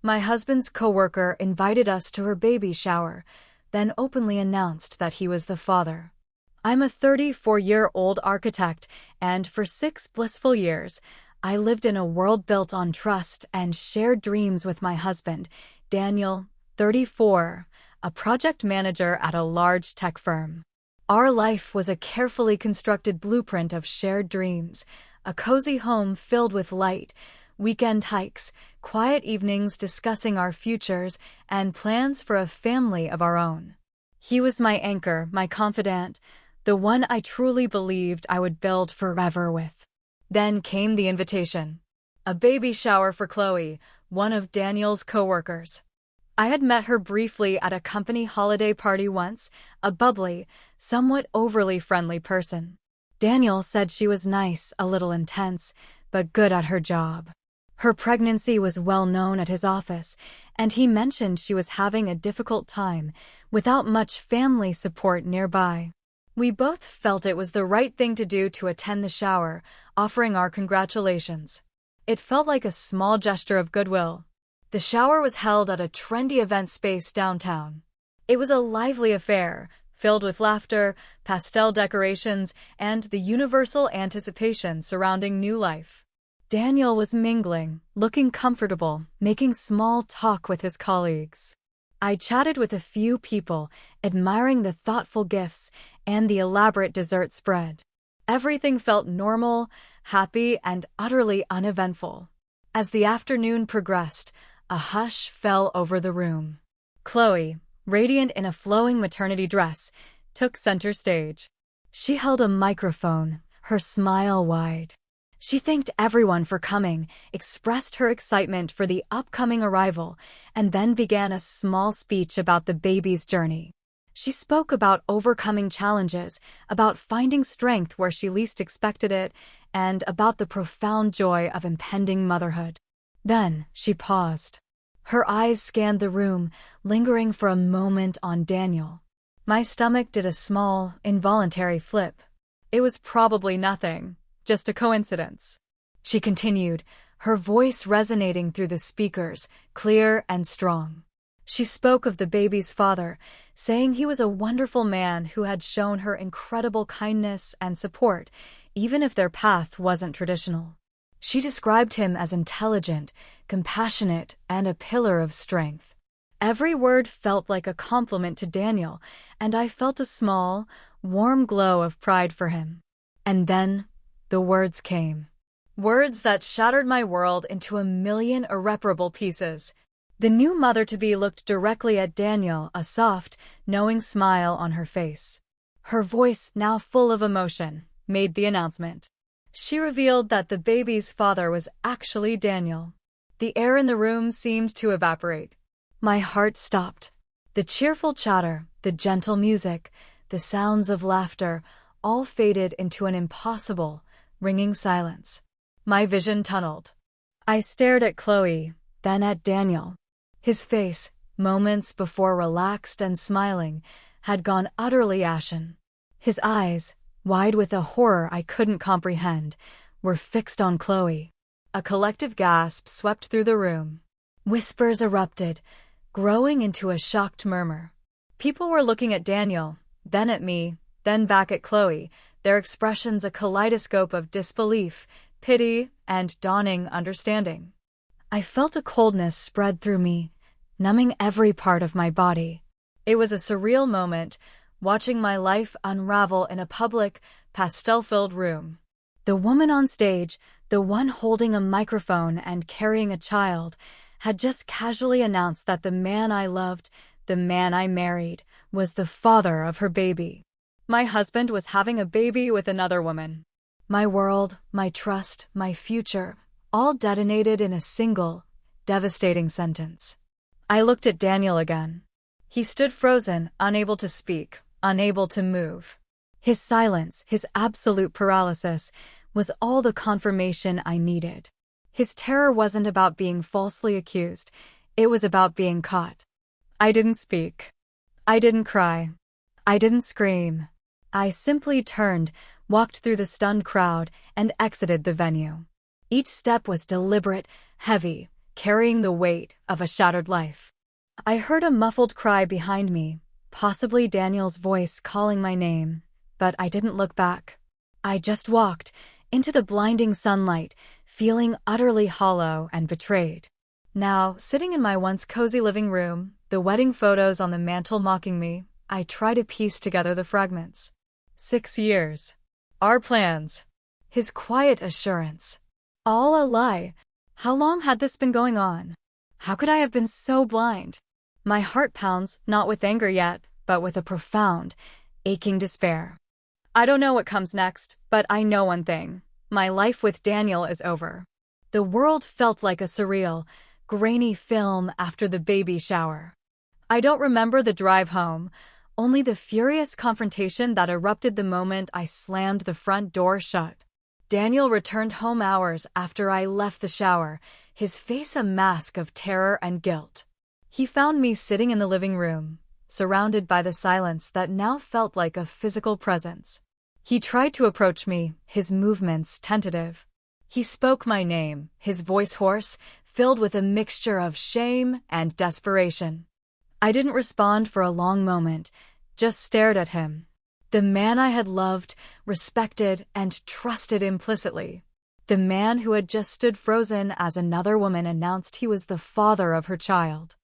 My husband's coworker invited us to her baby shower, then openly announced that he was the father. I'm a 34-year-old architect, and for 6 blissful years, I lived in a world built on trust and shared dreams with my husband, Daniel, 34, a project manager at a large tech firm. Our life was a carefully constructed blueprint of shared dreams, a cozy home filled with light, weekend hikes, quiet evenings discussing our futures, and plans for a family of our own. He was my anchor, my confidant, the one I truly believed I would build forever with. Then came the invitation. A baby shower for Chloe, one of Daniel's coworkers. I had met her briefly at a company holiday party once, a bubbly, somewhat overly friendly person. Daniel said she was nice, a little intense, but good at her job. Her pregnancy was well known at his office, and he mentioned she was having a difficult time, without much family support nearby. We both felt it was the right thing to do to attend the shower, offering our congratulations. It felt like a small gesture of goodwill. The shower was held at a trendy event space downtown. It was a lively affair, filled with laughter, pastel decorations, and the universal anticipation surrounding new life. Daniel was mingling, looking comfortable, making small talk with his colleagues. I chatted with a few people, admiring the thoughtful gifts and the elaborate dessert spread. Everything felt normal, happy, and utterly uneventful. As the afternoon progressed, a hush fell over the room. Chloe, radiant in a flowing maternity dress, took center stage. She held a microphone, her smile wide. She thanked everyone for coming, expressed her excitement for the upcoming arrival, and then began a small speech about the baby's journey. She spoke about overcoming challenges, about finding strength where she least expected it, and about the profound joy of impending motherhood. Then she paused. Her eyes scanned the room, lingering for a moment on Daniel. My stomach did a small, involuntary flip. It was probably nothing. Just a coincidence. She continued, her voice resonating through the speakers, clear and strong. She spoke of the baby's father, saying he was a wonderful man who had shown her incredible kindness and support, even if their path wasn't traditional. She described him as intelligent, compassionate, and a pillar of strength. Every word felt like a compliment to Daniel, and I felt a small, warm glow of pride for him. And then the words came. Words that shattered my world into a million irreparable pieces. The new mother-to-be looked directly at Daniel, a soft, knowing smile on her face. Her voice, now full of emotion, made the announcement. She revealed that the baby's father was actually Daniel. The air in the room seemed to evaporate. My heart stopped. The cheerful chatter, the gentle music, the sounds of laughter, all faded into an impossible, ringing silence. My vision tunneled. I stared at Chloe, then at Daniel. His face, moments before relaxed and smiling, had gone utterly ashen. His eyes, wide with a horror I couldn't comprehend, were fixed on Chloe. A collective gasp swept through the room. Whispers erupted, growing into a shocked murmur. People were looking at Daniel, then at me, then back at Chloe, their expressions a kaleidoscope of disbelief, pity, and dawning understanding. I felt a coldness spread through me, numbing every part of my body. It was a surreal moment, watching my life unravel in a public, pastel-filled room. The woman on stage, the one holding a microphone and carrying a child, had just casually announced that the man I loved, the man I married, was the father of her baby. My husband was having a baby with another woman. My world, my trust, my future, all detonated in a single, devastating sentence. I looked at Daniel again. He stood frozen, unable to speak, unable to move. His silence, his absolute paralysis, was all the confirmation I needed. His terror wasn't about being falsely accused, it was about being caught. I didn't speak. I didn't cry. I didn't scream. I simply turned, walked through the stunned crowd, and exited the venue. Each step was deliberate, heavy, carrying the weight of a shattered life. I heard a muffled cry behind me, possibly Daniel's voice calling my name, but I didn't look back. I just walked into the blinding sunlight, feeling utterly hollow and betrayed. Now, sitting in my once cozy living room, the wedding photos on the mantel mocking me, I try to piece together the fragments. 6 years. Our plans. His quiet assurance. All a lie. How long had this been going on? How could I have been so blind? My heart pounds, not with anger yet, but with a profound, aching despair. I don't know what comes next, but I know one thing. My life with Daniel is over. The world felt like a surreal, grainy film after the baby shower. I don't remember the drive home, only the furious confrontation that erupted the moment I slammed the front door shut. Daniel returned home hours after I left the shower, his face a mask of terror and guilt. He found me sitting in the living room, surrounded by the silence that now felt like a physical presence. He tried to approach me, his movements tentative. He spoke my name, his voice hoarse, filled with a mixture of shame and desperation. I didn't respond for a long moment, just stared at him. The man I had loved, respected, and trusted implicitly. The man who had just stood frozen as another woman announced he was the father of her child.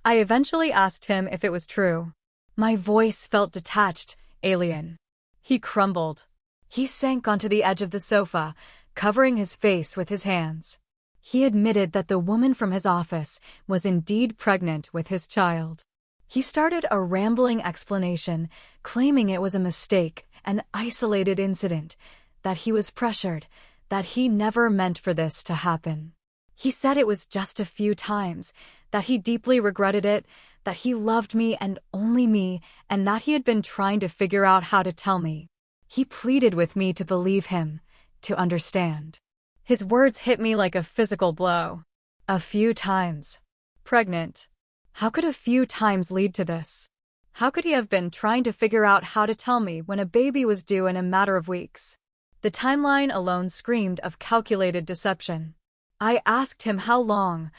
I eventually asked him if it was true. My voice felt detached, alien. He crumbled. He sank onto the edge of the sofa, covering his face with his hands. He admitted that the woman from his office was indeed pregnant with his child. He started a rambling explanation, claiming it was a mistake, an isolated incident, that he was pressured, that he never meant for this to happen. He said it was just a few times, that he deeply regretted it, that he loved me and only me, and that he had been trying to figure out how to tell me. He pleaded with me to believe him, to understand. His words hit me like a physical blow. A few times. Pregnant. How could a few times lead to this? How could he have been trying to figure out how to tell me when a baby was due in a matter of weeks? The timeline alone screamed of calculated deception. I asked him how long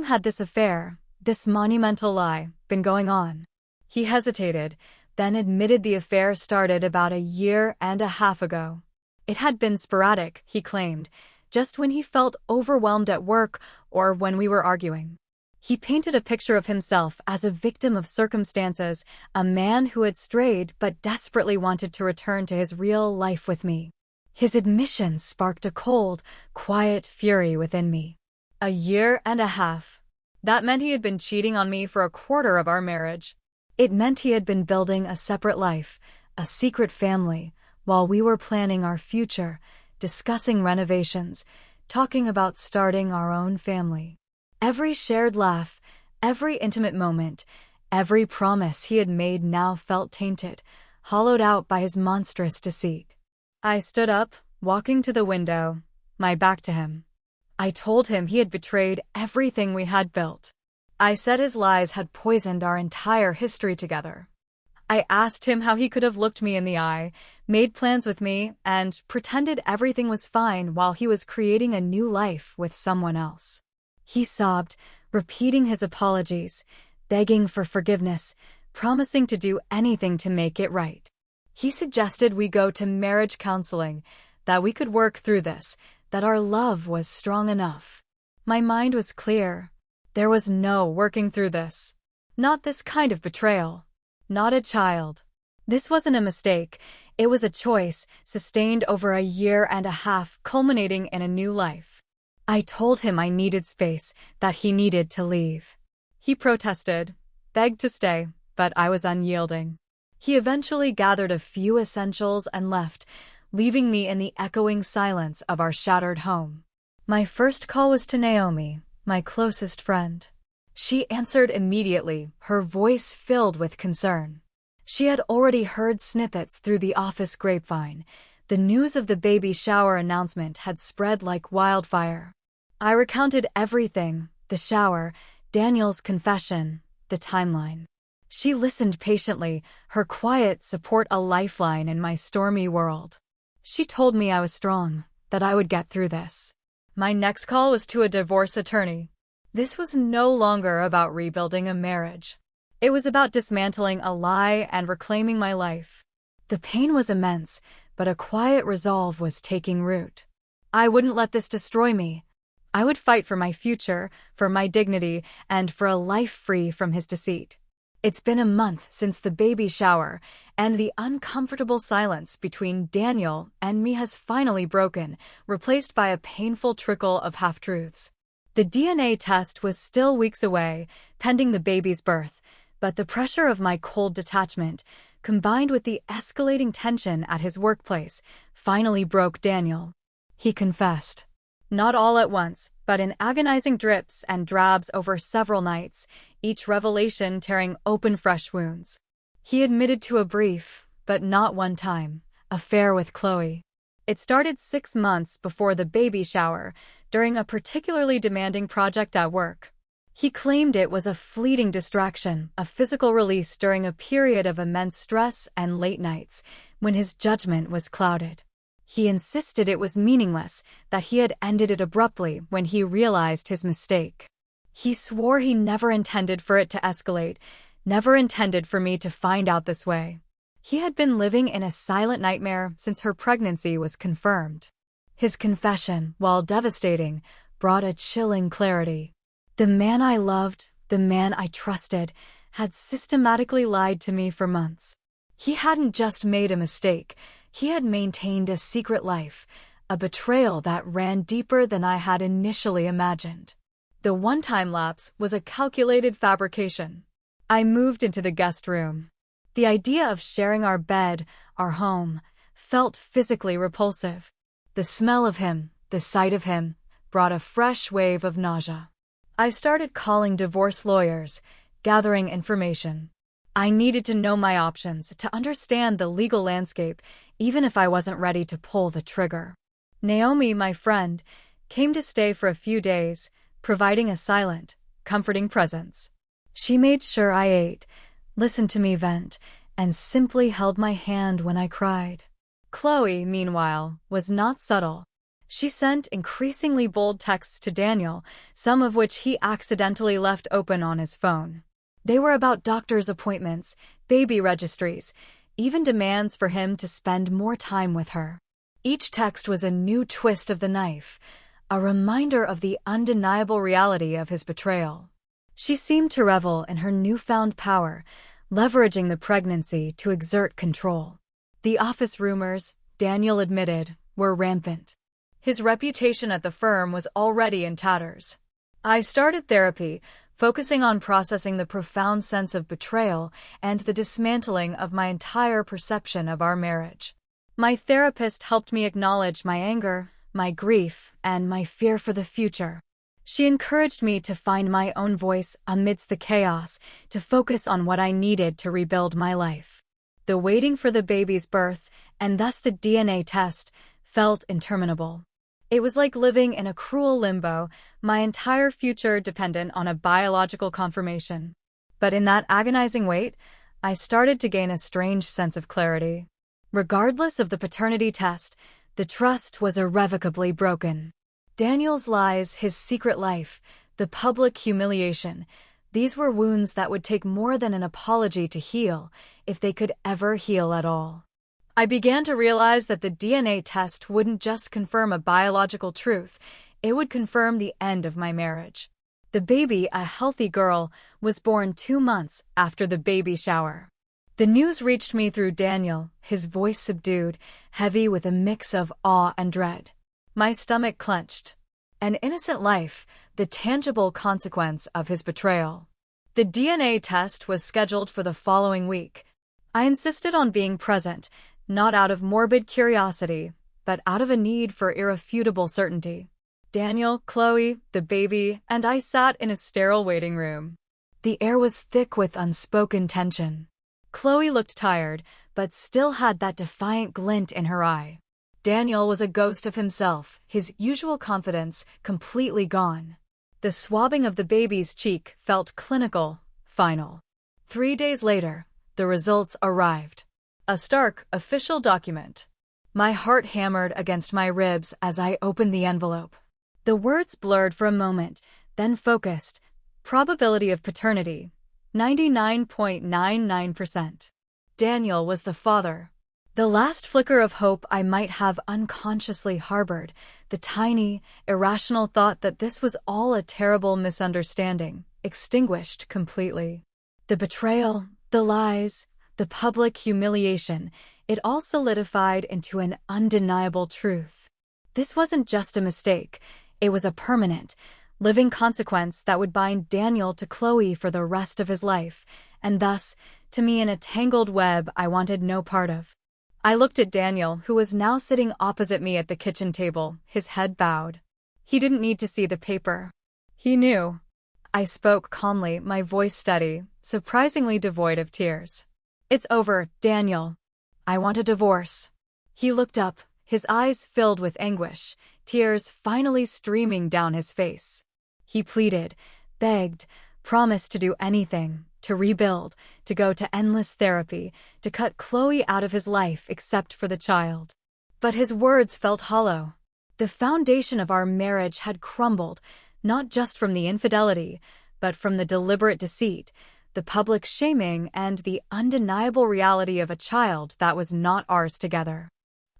had this affair, this monumental lie, been going on? He hesitated, then admitted the affair started about 1.5 years ago. It had been sporadic, he claimed, just when he felt overwhelmed at work or when we were arguing. He painted a picture of himself as a victim of circumstances, a man who had strayed but desperately wanted to return to his real life with me. His admission sparked a cold, quiet fury within me. 1.5 years. That meant he had been cheating on me for 1/4 of our marriage. It meant he had been building a separate life, a secret family, while we were planning our future, discussing renovations, talking about starting our own family. Every shared laugh, every intimate moment, every promise he had made now felt tainted, hollowed out by his monstrous deceit. I stood up, walking to the window, my back to him. I told him he had betrayed everything we had built. I said his lies had poisoned our entire history together. I asked him how he could have looked me in the eye, made plans with me, and pretended everything was fine while he was creating a new life with someone else. He sobbed, repeating his apologies, begging for forgiveness, promising to do anything to make it right. He suggested we go to marriage counseling, that we could work through this, that our love was strong enough. My mind was clear. There was no working through this. Not this kind of betrayal. Not a child. This wasn't a mistake. It was a choice, sustained over 1.5 years, culminating in a new life. I told him I needed space, that he needed to leave. He protested, begged to stay, but I was unyielding. He eventually gathered a few essentials and left, leaving me in the echoing silence of our shattered home. My first call was to Naomi, my closest friend. She answered immediately, her voice filled with concern. She had already heard snippets through the office grapevine. The news of the baby shower announcement had spread like wildfire. I recounted everything, the shower, Daniel's confession, the timeline. She listened patiently, her quiet support a lifeline in my stormy world. She told me I was strong, that I would get through this. My next call was to a divorce attorney. This was no longer about rebuilding a marriage. It was about dismantling a lie and reclaiming my life. The pain was immense, but a quiet resolve was taking root. I wouldn't let this destroy me. I would fight for my future, for my dignity, and for a life free from his deceit. It's been a month since the baby shower, and the uncomfortable silence between Daniel and me has finally broken, replaced by a painful trickle of half-truths. The DNA test was still weeks away, pending the baby's birth, but the pressure of my cold detachment, combined with the escalating tension at his workplace, finally broke Daniel. He confessed. Not all at once, but in agonizing drips and drabs over several nights, each revelation tearing open fresh wounds. He admitted to a brief, but not one-time, affair with Chloe. It started 6 months before the baby shower, during a particularly demanding project at work. He claimed it was a fleeting distraction, a physical release during a period of immense stress and late nights, when his judgment was clouded. He insisted it was meaningless, that he had ended it abruptly when he realized his mistake. He swore he never intended for it to escalate, never intended for me to find out this way. He had been living in a silent nightmare since her pregnancy was confirmed. His confession, while devastating, brought a chilling clarity. The man I loved, the man I trusted, had systematically lied to me for months. He hadn't just made a mistake. He had maintained a secret life, a betrayal that ran deeper than I had initially imagined. The one-time lapse was a calculated fabrication. I moved into the guest room. The idea of sharing our bed, our home, felt physically repulsive. The smell of him, the sight of him, brought a fresh wave of nausea. I started calling divorce lawyers, gathering information. I needed to know my options, to understand the legal landscape, even if I wasn't ready to pull the trigger. Naomi, my friend, came to stay for a few days, providing a silent, comforting presence. She made sure I ate, listened to me vent, and simply held my hand when I cried. Chloe, meanwhile, was not subtle. She sent increasingly bold texts to Daniel, some of which he accidentally left open on his phone. They were about doctor's appointments, baby registries, even demands for him to spend more time with her. Each text was a new twist of the knife, a reminder of the undeniable reality of his betrayal. She seemed to revel in her newfound power, leveraging the pregnancy to exert control. The office rumors, Daniel admitted, were rampant. His reputation at the firm was already in tatters. I started therapy, focusing on processing the profound sense of betrayal and the dismantling of my entire perception of our marriage. My therapist helped me acknowledge my anger, my grief, and my fear for the future. She encouraged me to find my own voice amidst the chaos, to focus on what I needed to rebuild my life. The waiting for the baby's birth, and thus the DNA test, felt interminable. It was like living in a cruel limbo, my entire future dependent on a biological confirmation. But in that agonizing wait, I started to gain a strange sense of clarity. Regardless of the paternity test, the trust was irrevocably broken. Daniel's lies, his secret life, the public humiliation, these were wounds that would take more than an apology to heal, if they could ever heal at all. I began to realize that the DNA test wouldn't just confirm a biological truth, it would confirm the end of my marriage. The baby, a healthy girl, was born 2 months after the baby shower. The news reached me through Daniel, his voice subdued, heavy with a mix of awe and dread. My stomach clenched. An innocent life, the tangible consequence of his betrayal. The DNA test was scheduled for the following week. I insisted on being present, not out of morbid curiosity, but out of a need for irrefutable certainty. Daniel, Chloe, the baby, and I sat in a sterile waiting room. The air was thick with unspoken tension. Chloe looked tired, but still had that defiant glint in her eye. Daniel was a ghost of himself, his usual confidence completely gone. The swabbing of the baby's cheek felt clinical, final. 3 days later, the results arrived. A stark, official document. My heart hammered against my ribs as I opened the envelope. The words blurred for a moment, then focused. Probability of paternity, 99.99%. Daniel was the father. The last flicker of hope I might have unconsciously harbored, the tiny, irrational thought that this was all a terrible misunderstanding, extinguished completely. The betrayal, the lies, the public humiliation, it all solidified into an undeniable truth. This wasn't just a mistake, it was a permanent, living consequence that would bind Daniel to Chloe for the rest of his life, and thus, to me, in a tangled web I wanted no part of. I looked at Daniel, who was now sitting opposite me at the kitchen table, his head bowed. He didn't need to see the paper. He knew. I spoke calmly, my voice steady, surprisingly devoid of tears. It's over, Daniel. I want a divorce. He looked up, his eyes filled with anguish, tears finally streaming down his face. He pleaded, begged, promised to do anything, to rebuild, to go to endless therapy, to cut Chloe out of his life except for the child. But his words felt hollow. The foundation of our marriage had crumbled, not just from the infidelity, but from the deliberate deceit, the public shaming, and the undeniable reality of a child that was not ours together.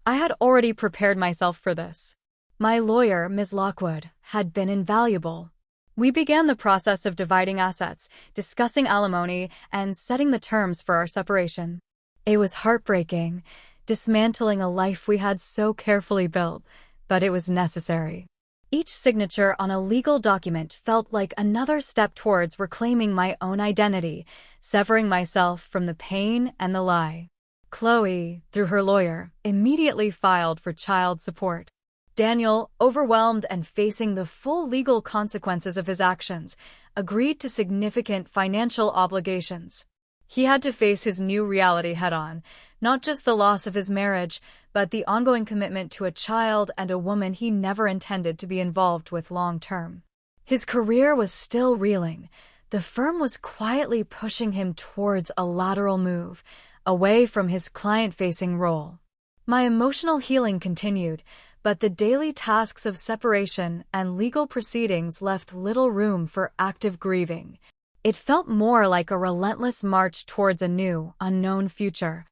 I had already prepared myself for this. My lawyer, Ms. Lockwood, had been invaluable. We began the process of dividing assets, discussing alimony, and setting the terms for our separation. It was heartbreaking, dismantling a life we had so carefully built, but it was necessary. Each signature on a legal document felt like another step towards reclaiming my own identity, severing myself from the pain and the lie. Chloe, through her lawyer, immediately filed for child support. Daniel, overwhelmed and facing the full legal consequences of his actions, agreed to significant financial obligations. He had to face his new reality head-on, not just the loss of his marriage, but the ongoing commitment to a child and a woman he never intended to be involved with long-term. His career was still reeling. The firm was quietly pushing him towards a lateral move, away from his client-facing role. My emotional healing continued, but the daily tasks of separation and legal proceedings left little room for active grieving. It felt more like a relentless march towards a new, unknown future.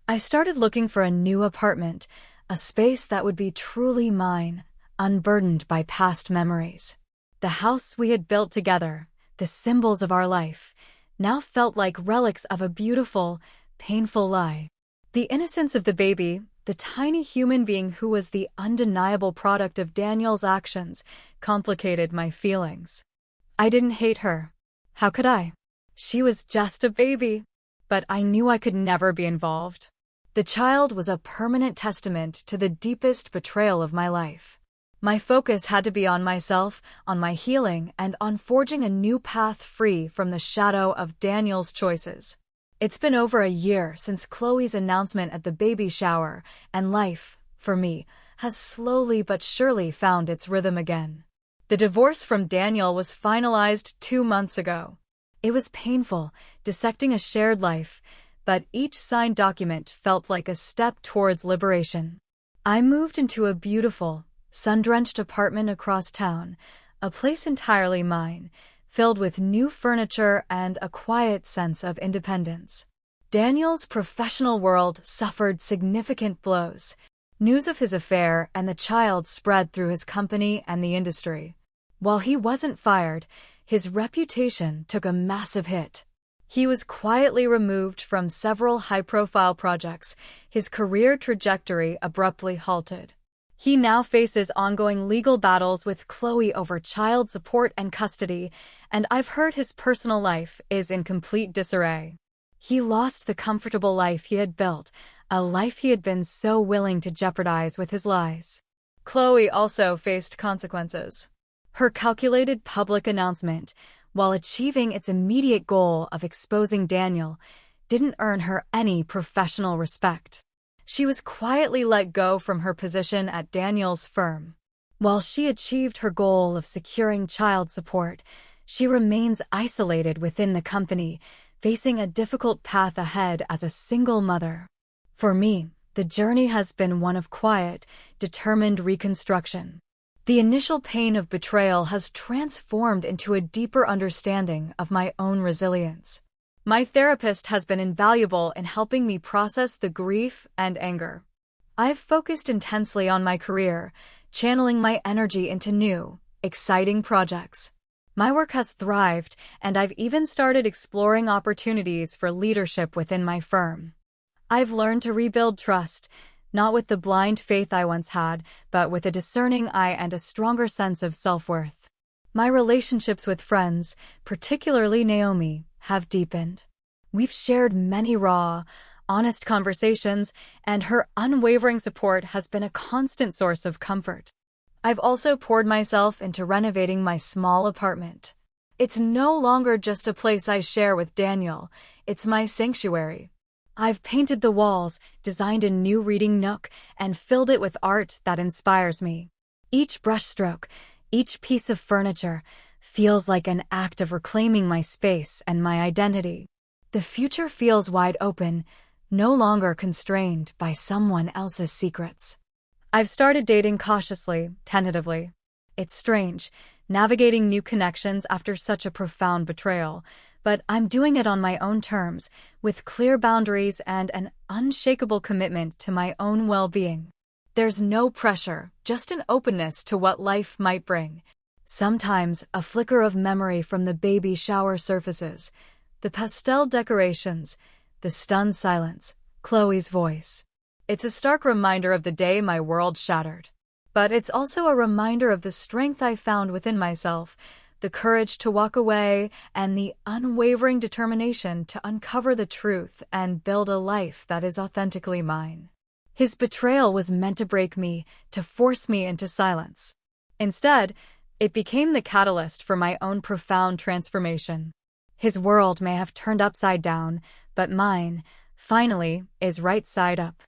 I started looking for a new apartment, a space that would be truly mine, unburdened by past memories. The house we had built together, the symbols of our life, now felt like relics of a beautiful, painful lie. The innocence of the baby, the tiny human being who was the undeniable product of Daniel's actions, complicated my feelings. I didn't hate her. How could I? She was just a baby. But I knew I could never be involved. The child was a permanent testament to the deepest betrayal of my life. My focus had to be on myself, on my healing, and on forging a new path free from the shadow of Daniel's choices. It's been over a year since Chloe's announcement at the baby shower, and life, for me, has slowly but surely found its rhythm again. The divorce from Daniel was finalized 2 months ago. It was painful, dissecting a shared life, but each signed document felt like a step towards liberation. I moved into a beautiful, sun-drenched apartment across town, a place entirely mine, filled with new furniture and a quiet sense of independence. Daniel's professional world suffered significant blows. News of his affair and the child spread through his company and the industry. While he wasn't fired, his reputation took a massive hit. He was quietly removed from several high-profile projects, his career trajectory abruptly halted. He now faces ongoing legal battles with Chloe over child support and custody, and I've heard his personal life is in complete disarray. He lost the comfortable life he had built, a life he had been so willing to jeopardize with his lies. Chloe also faced consequences. Her calculated public announcement, while achieving its immediate goal of exposing Daniel, didn't earn her any professional respect. She was quietly let go from her position at Daniel's firm. While she achieved her goal of securing child support, she remains isolated within the company, facing a difficult path ahead as a single mother. For me, the journey has been one of quiet, determined reconstruction. The initial pain of betrayal has transformed into a deeper understanding of my own resilience. My therapist has been invaluable in helping me process the grief and anger. I've focused intensely on my career, channeling my energy into new, exciting projects. My work has thrived, and I've even started exploring opportunities for leadership within my firm. I've learned to rebuild trust, not with the blind faith I once had, but with a discerning eye and a stronger sense of self-worth. My relationships with friends, particularly Naomi, have deepened. We've shared many raw, honest conversations, and her unwavering support has been a constant source of comfort. I've also poured myself into renovating my small apartment. It's no longer just a place I share with Daniel, it's my sanctuary. I've painted the walls, designed a new reading nook, and filled it with art that inspires me. Each brushstroke, each piece of furniture, feels like an act of reclaiming my space and my identity. The future feels wide open, no longer constrained by someone else's secrets. I've started dating cautiously, tentatively. It's strange, navigating new connections after such a profound betrayal, but I'm doing it on my own terms, with clear boundaries and an unshakable commitment to my own well-being. There's no pressure, just an openness to what life might bring. Sometimes a flicker of memory from the baby shower surfaces, the pastel decorations, the stunned silence, Chloe's voice. It's a stark reminder of the day my world shattered. But it's also a reminder of the strength I found within myself, the courage to walk away, and the unwavering determination to uncover the truth and build a life that is authentically mine. His betrayal was meant to break me, to force me into silence. Instead, it became the catalyst for my own profound transformation. His world may have turned upside down, but mine, finally, is right side up.